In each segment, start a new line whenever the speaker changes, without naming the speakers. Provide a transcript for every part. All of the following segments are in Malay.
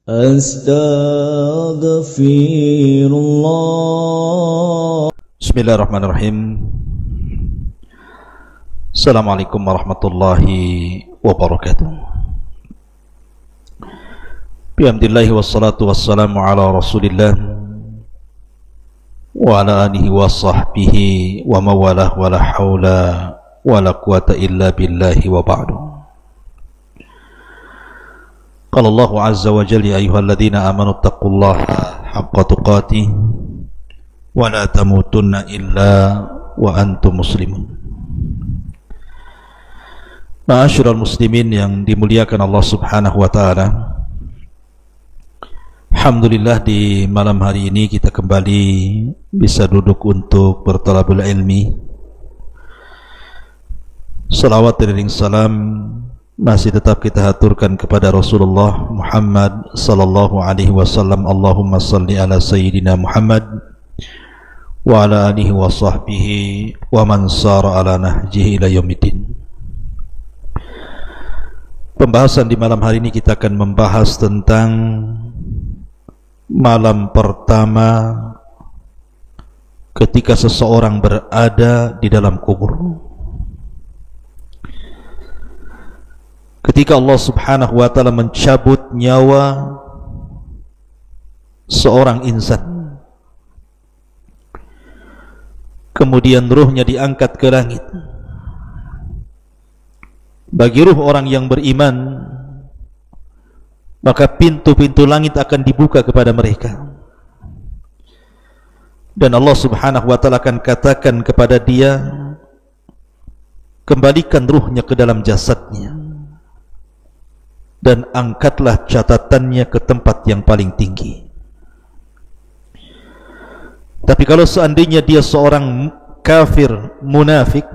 Astaghfirullah. Bismillahirrahmanirrahim. Assalamualaikum warahmatullahi wabarakatuh. Bihamdillahi wassalatu wassalamu ala rasulillah wa ala alihi wa sahbihi wa mawalah wa la hawla wa la quwata illa billahi wa ba'du. Qala Allahu azza wa jalla, ya ayyuhalladzina amanu taqullaha haqqa tuqatih wa la tamutunna illa wa antum muslimun. Ma'asyiral muslimin yang dimuliakan Allah subhanahu wa ta'ala, alhamdulillah di malam hari ini kita kembali bisa duduk untuk bertalabul ilmi. Salawat dan salam masih tetap kita haturkan kepada Rasulullah Muhammad sallallahu alaihi wasallam. Allahumma salli ala sayyidina Muhammad wa ala alihi wa sahbihi wa man sara ala nahjihi ila yaumiddin. Pembahasan di malam hari ini kita akan membahas tentang malam pertama ketika seseorang berada di dalam kubur. Ketika Allah subhanahu wa ta'ala mencabut nyawa seorang insan, kemudian ruhnya diangkat ke langit. Bagi ruh orang yang beriman, maka pintu-pintu langit akan dibuka kepada mereka, dan Allah subhanahu wa ta'ala akan katakan kepada dia, kembalikan ruhnya ke dalam jasadnya dan angkatlah catatannya ke tempat yang paling tinggi. Tapi kalau seandainya dia seorang kafir, munafik,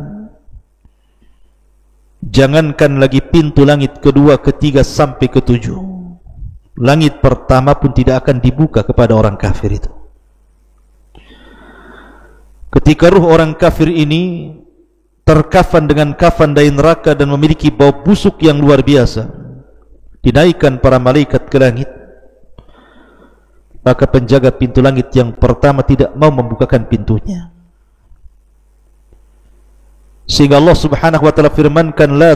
jangankan lagi pintu langit kedua, ketiga sampai ketujuh, langit pertama pun tidak akan dibuka kepada orang kafir itu. Ketika ruh orang kafir ini terkafan dengan kafan dari neraka dan memiliki bau busuk yang luar biasa, dinaikkan para malaikat ke langit, maka penjaga pintu langit yang pertama tidak mau membukakan pintunya, sehingga Allah subhanahu wa ta'ala firmankan, la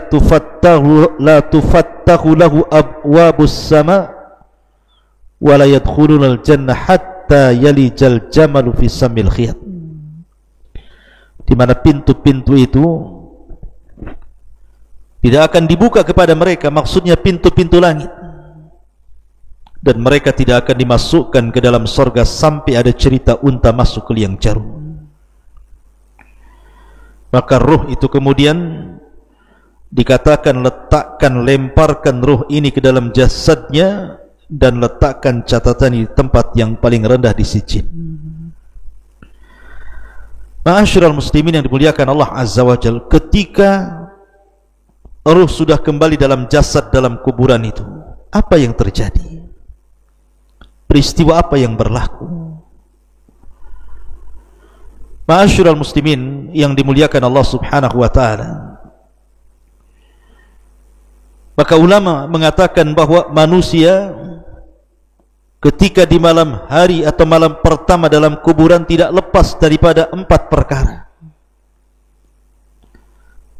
tufattahu lahu abwabus sama wa la yadkhulunal jannah hatta yalijal jamalu fi samil khiyat, di mana pintu-pintu itu tidak akan dibuka kepada mereka, maksudnya pintu-pintu langit, dan mereka tidak akan dimasukkan ke dalam surga sampai ada cerita unta masuk ke liang jarum. Maka ruh itu kemudian dikatakan, letakkan, lemparkan ruh ini ke dalam jasadnya dan letakkan catatan di tempat yang paling rendah di sijil. Ma'asyiral muslimin yang dimuliakan Allah azza wa jalla, ketika ruh sudah kembali dalam jasad dalam kuburan itu, apa yang terjadi? Peristiwa apa yang berlaku? Ma'asyiral muslimin yang dimuliakan Allah subhanahu wa ta'ala, maka ulama mengatakan bahwa manusia ketika di malam hari atau malam pertama dalam kuburan tidak lepas daripada 4 perkara.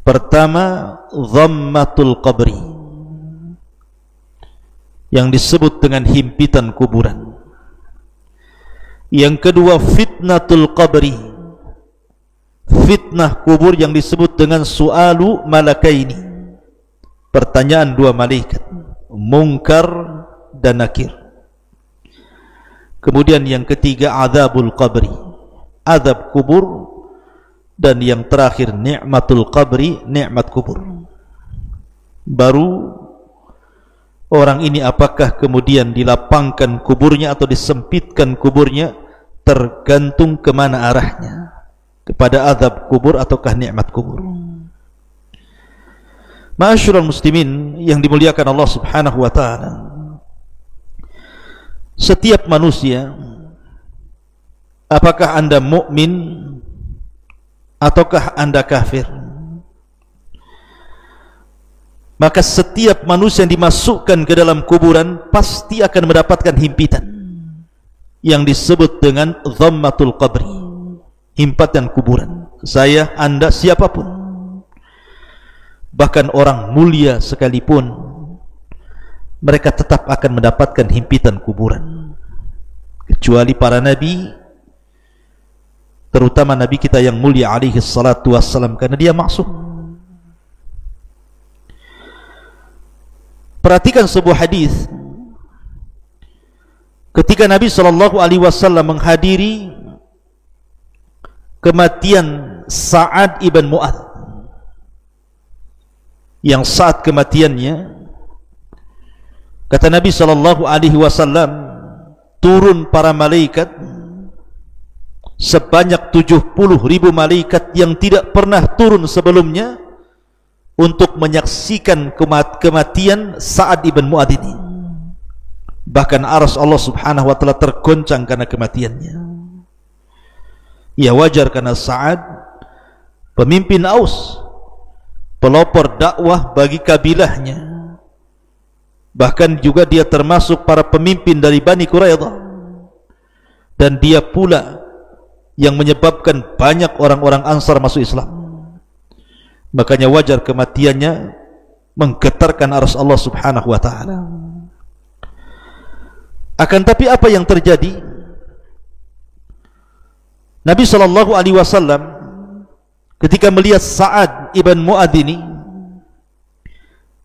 Pertama, dhammatul qabri, yang disebut dengan himpitan kuburan. Yang kedua, fitnatul qabri, fitnah kubur yang disebut dengan su'alu malakaini, pertanyaan 2 malaikat, Munkar dan Nakir. Kemudian yang ketiga, azabul qabri, azab kubur. Dan yang terakhir, ni'matul qabri, nikmat kubur. Baru orang ini apakah kemudian dilapangkan kuburnya atau disempitkan kuburnya, tergantung kemana arahnya, kepada azab kubur ataukah nikmat kubur. Ma'asyiral muslimin yang dimuliakan Allah subhanahu wa ta'ala, setiap manusia, apakah anda mukmin ataukah anda kafir, maka setiap manusia yang dimasukkan ke dalam kuburan pasti akan mendapatkan himpitan yang disebut dengan dhammatul qabri, himpatan kuburan. Saya, Anda, siapapun, bahkan orang mulia sekalipun, mereka tetap akan mendapatkan himpitan kuburan, kecuali para nabi, terutama nabi kita yang mulia alaihi salatu wassalam, karena dia maksum. Perhatikan sebuah hadis ketika Nabi SAW menghadiri kematian Sa'ad ibn Mu'adz, yang saat kematiannya kata Nabi SAW, turun para malaikat sebanyak 70.000 malaikat yang tidak pernah turun sebelumnya untuk menyaksikan kematian Sa'ad ibn Mu'adz ini. Bahkan arsy Allah Subhanahu wa taala tergoncang karena kematiannya. Ya, wajar karena Sa'ad pemimpin Aus, pelopor dakwah bagi kabilahnya. Bahkan juga dia termasuk para pemimpin dari Bani Quraidah, dan dia pula yang menyebabkan banyak orang-orang Ansar masuk Islam. Makanya wajar kematiannya menggetarkan arsy Allah Subhanahu wa taala. Akan tapi apa yang terjadi? Nabi SAW ketika melihat Sa'ad ibn Mu'adz ini,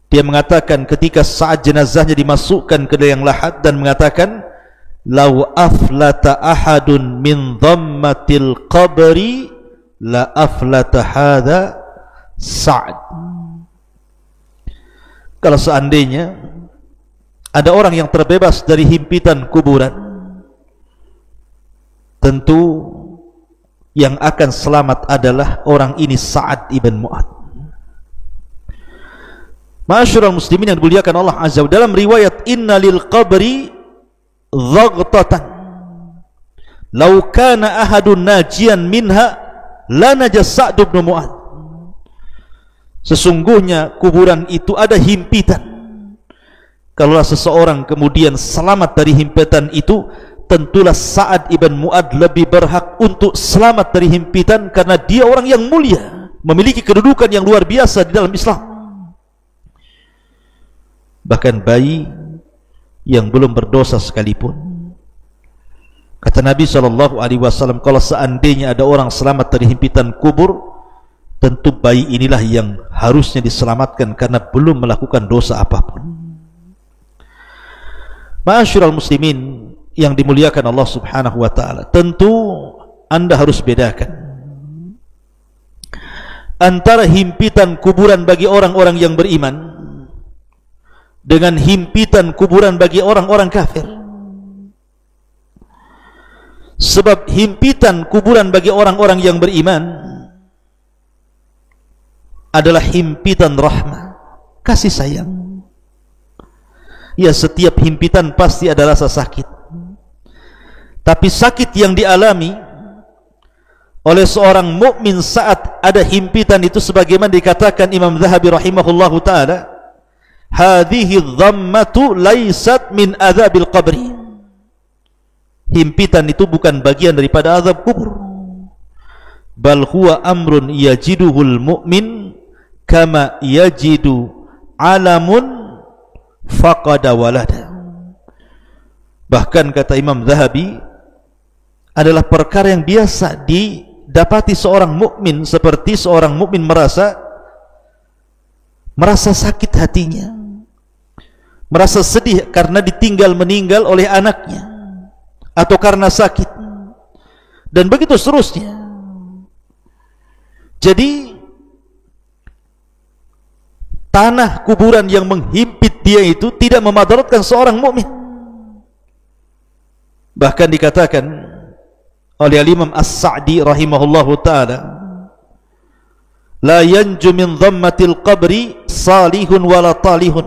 dia mengatakan ketika saat jenazahnya dimasukkan ke liang lahat, dan mengatakan, "Lau aflata ahadun min dhammatil qabri la aflata hadha Sa'ad." Kalau seandainya ada orang yang terbebas dari himpitan kuburan, tentu yang akan selamat adalah orang ini, Sa'ad ibn Mu'adz. Ma'asyiral muslimin yang dimuliakan Allah Azza wa Jalla, dalam riwayat, "Inna lil qabri dhaghtatan law kana ahadun najian minha la naja Sa'd ibn Mu'adz." Sesungguhnya kuburan itu ada himpitan. Kalaulah seseorang kemudian selamat dari himpitan itu, tentulah Sa'ad ibn Mu'adz lebih berhak untuk selamat dari himpitan, karena dia orang yang mulia, memiliki kedudukan yang luar biasa di dalam Islam. Bahkan bayi yang belum berdosa sekalipun, kata Nabi SAW, kalau seandainya ada orang selamat dari himpitan kubur, tentu bayi inilah yang harusnya diselamatkan karena belum melakukan dosa apapun. Ma'asyiral muslimin yang dimuliakan Allah Subhanahu wa taala, tentu Anda harus bedakan antara himpitan kuburan bagi orang-orang yang beriman dengan himpitan kuburan bagi orang-orang kafir. Sebab himpitan kuburan bagi orang-orang yang beriman adalah himpitan rahmah, kasih sayang. Ya, setiap himpitan pasti ada rasa sakit, tapi sakit yang dialami oleh seorang mukmin saat ada himpitan itu, sebagaimana dikatakan Imam Zahabi rahimahullahu taala, hadhihi dhammatu laysat min adzabil qabri. Himpitan itu bukan bagian daripada azab kubur, bal huwa amrun yajiduhul mu'min kama yajidu alamun faqada walada. Bahkan kata Imam Zahabi, adalah perkara yang biasa didapati seorang mukmin, seperti seorang mukmin merasa sakit hatinya, merasa sedih karena ditinggal meninggal oleh anaknya, atau karena sakit, dan begitu seterusnya. Jadi tanah kuburan yang menghimpit dia itu tidak memadaratkan seorang mukmin. Bahkan dikatakan oleh Imam As-Sa'di rahimahullahu ta'ala, la yanju min dhammatil qabri salihun wala talihun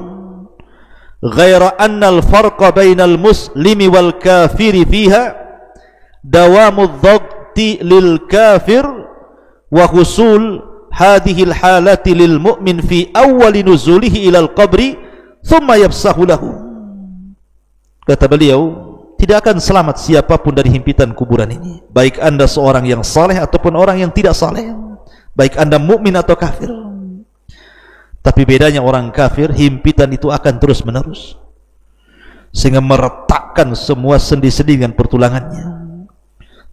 ghaira anna al-farqa bainal muslimi wal kafiri fiha dawamu dhagti lil kafir wa husul hadhil halati lil mu'min fi awwali nuzulihi ilal qabri thumma yafsahu lahu. Kata beliau, tidak akan selamat siapapun dari himpitan kuburan ini, baik anda seorang yang saleh ataupun orang yang tidak saleh, baik anda mukmin atau kafir. Tapi bedanya orang kafir, himpitan itu akan terus menerus sehingga meretakkan semua sendi-sendi dengan pertulangannya.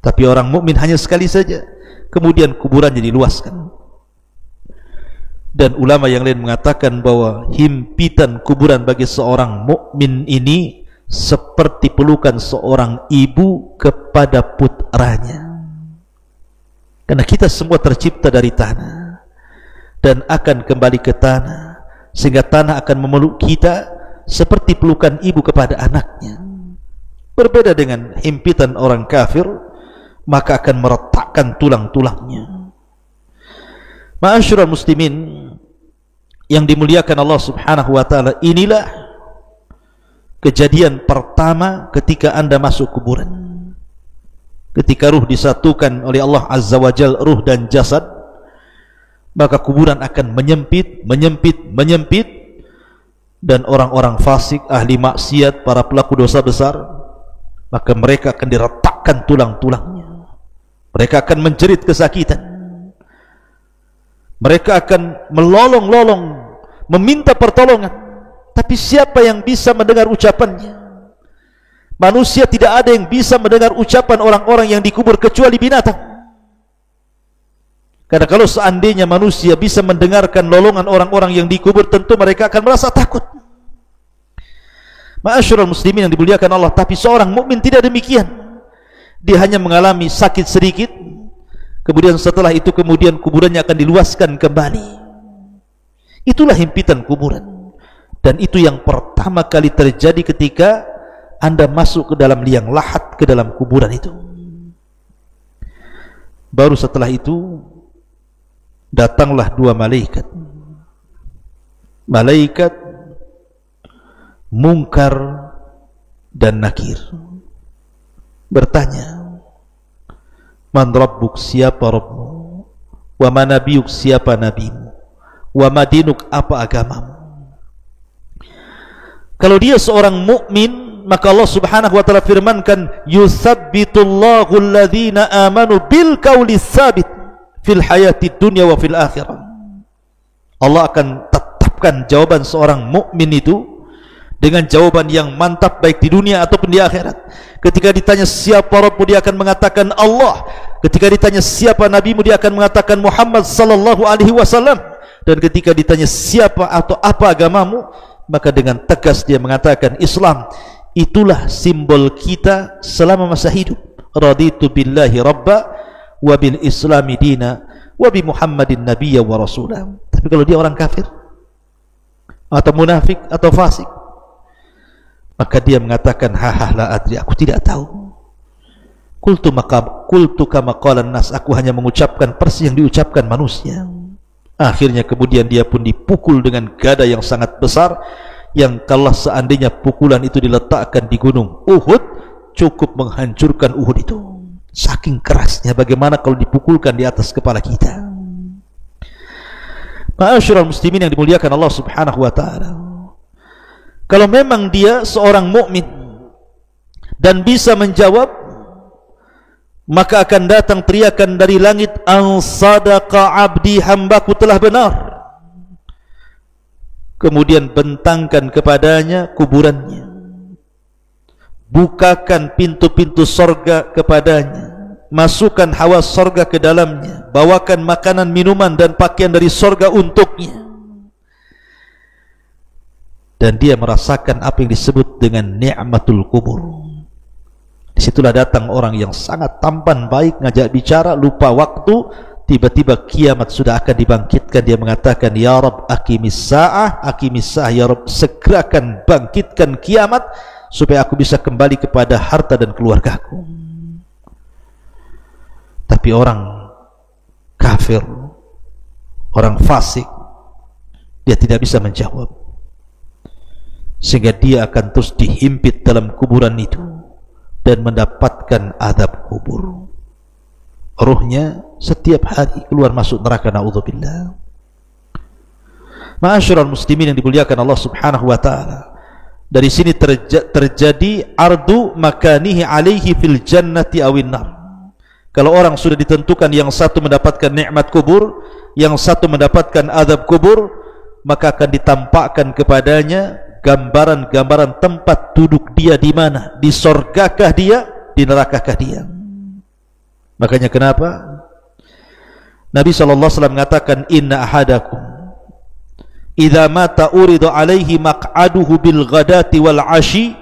Tapi orang mukmin hanya sekali saja, kemudian kuburannya diluaskan. Dan ulama yang lain mengatakan bahwa himpitan kuburan bagi seorang mukmin ini seperti pelukan seorang ibu kepada putranya. Karena kita semua tercipta dari tanah dan akan kembali ke tanah, sehingga tanah akan memeluk kita seperti pelukan ibu kepada anaknya. Berbeda dengan himpitan orang kafir, maka akan meretakkan tulang-tulangnya. Ma'asyiral muslimin yang dimuliakan Allah Subhanahu wa taala, inilah kejadian pertama ketika anda masuk kuburan. Ketika ruh disatukan oleh Allah Azza wa Jalla, ruh dan jasad, maka kuburan akan menyempit, dan orang-orang fasik, ahli maksiat, para pelaku dosa besar, maka mereka akan diretakkan tulang-tulangnya. Mereka akan menjerit kesakitan. Mereka akan melolong-lolong meminta pertolongan, tapi siapa yang bisa mendengar ucapannya? Manusia tidak ada yang bisa mendengar ucapan orang-orang yang dikubur kecuali binatang. Karena kalau seandainya manusia bisa mendengarkan lolongan orang-orang yang dikubur, tentu mereka akan merasa takut. Ma'asyiral muslimin yang dimuliakan Allah, tapi seorang mukmin tidak demikian. Dia hanya mengalami sakit sedikit, kemudian setelah itu kemudian kuburannya akan diluaskan kembali. Itulah himpitan kuburan. Dan itu yang pertama kali terjadi ketika anda masuk ke dalam liang lahat, ke dalam kuburan itu. Baru setelah itu datanglah dua malaikat, malaikat Munkar dan Nakir, bertanya, man rabbuk, siapa Rabbmu, wa ma nabiyuk, siapa nabimu, wa ma dinuk, apa agamamu. Kalau dia seorang mukmin, maka Allah Subhanahu wa taala firmankan, yusabbitullahu alladhina amanu bil qawli tsabit fil hayati dunya wa fil akhirah. Allah akan tetapkan jawaban seorang mukmin itu dengan jawaban yang mantap, baik di dunia ataupun di akhirat. Ketika ditanya siapa Rabbu, dia akan mengatakan Allah. Ketika ditanya siapa nabimu, dia akan mengatakan Muhammad sallallahu alaihi wasallam. Dan ketika ditanya siapa atau apa agamamu, maka dengan tegas dia mengatakan Islam. Itulah simbol kita selama masa hidup. Raditu billahi rabba wa bil islami dina wa bi Muhammadin nabiyya wa rasulah. Tapi kalau dia orang kafir atau munafik atau fasik, maka dia mengatakan haha la adri, aku tidak tahu. Qultu kama qalan nas, aku hanya mengucapkan persis yang diucapkan manusia. Akhirnya kemudian dia pun dipukul dengan gada yang sangat besar, yang kalau seandainya pukulan itu diletakkan di gunung Uhud, cukup menghancurkan Uhud itu. Saking kerasnya, bagaimana kalau dipukulkan di atas kepala kita. Ma'asyiral muslimin yang dimuliakan Allah Subhanahu wa taala, kalau memang dia seorang mukmin dan bisa menjawab, maka akan datang teriakan dari langit, an sadaqa abdi, hambaku telah benar. Kemudian bentangkan kepadanya kuburannya, bukakan pintu-pintu sorga kepadanya, masukkan hawa sorga ke dalamnya, bawakan makanan, minuman dan pakaian dari sorga untuknya. Dan dia merasakan apa yang disebut dengan ni'matul kubur. Disitulah datang orang yang sangat tampan, baik, ngajak bicara, lupa waktu. Tiba-tiba kiamat sudah akan dibangkitkan. Dia mengatakan, ya Rabb, aqimis sa'ah, ya Rabb, segerakan bangkitkan kiamat supaya aku bisa kembali kepada harta dan keluargaku. Tapi orang kafir, orang fasik, dia tidak bisa menjawab, sehingga dia akan terus dihimpit dalam kuburan itu dan mendapatkan azab kubur. ruhnya setiap hari keluar masuk neraka, naudzubillah. Ma'asyiral muslimin yang dimuliakan Allah Subhanahu wa taala, dari sini terjadi ardu makanihi alaihi fil jannati awin nar. Kalau orang sudah ditentukan yang satu mendapatkan nikmat kubur, yang satu mendapatkan azab kubur, maka akan ditampakkan kepadanya gambaran-gambaran tempat duduk dia di mana, di surgakah dia, di nerakakah dia. Makanya kenapa Nabi SAW mengatakan, inna ahadakum idza mata urida alaihi maq'aduhu bil ghadati wal 'ashi,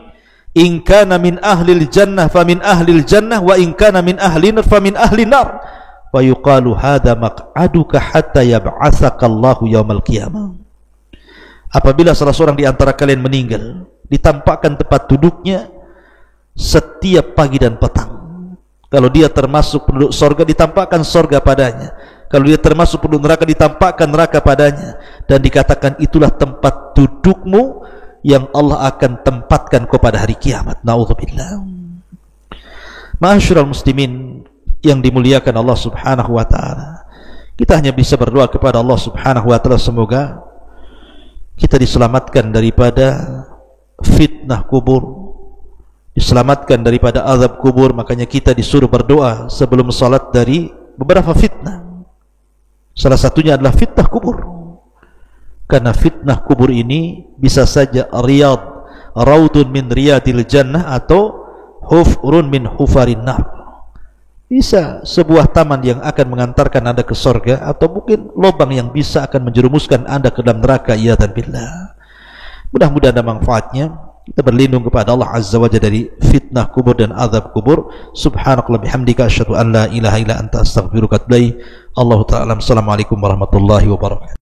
in kana min ahlil jannah famin ahlil jannah, wa in kana min ahlin nar famin ahlin nar, wa yuqalu hadza maq'aduka hatta yab'atsaka Allahu yaumal qiyamah. Apabila salah seorang di antara kalian meninggal, ditampakkan tempat duduknya setiap pagi dan petang. Kalau dia termasuk penduduk sorga, ditampakkan sorga padanya. Kalau dia termasuk penduduk neraka, ditampakkan neraka padanya. Dan dikatakan itulah tempat dudukmu yang Allah akan tempatkan kepada hari kiamat. Na'udzubillah. Ma'asyiral muslimin yang dimuliakan Allah Subhanahu wa taala, kita hanya bisa berdoa kepada Allah Subhanahu wa taala, semoga kita diselamatkan daripada fitnah kubur, diselamatkan daripada azab kubur. Makanya kita disuruh berdoa sebelum salat dari beberapa fitnah. Salah satunya adalah fitnah kubur, karena fitnah kubur ini bisa saja raudun min riyadil jannah atau hufrun min hufarin nar. Bisa sebuah taman yang akan mengantarkan Anda ke surga, atau mungkin lubang yang bisa akan menjerumuskan Anda ke dalam neraka. Iyadzan billah. Mudah-mudahan ada manfaatnya. Kita berlindung kepada Allah Azza wa Jalla dari fitnah kubur dan azab kubur. Subhanakallah bihamdika asyhadu an la ilaha illa anta astaghfiruka wa atubu ilaik. Allahu ta'ala. Assalamualaikum warahmatullahi wabarakatuh.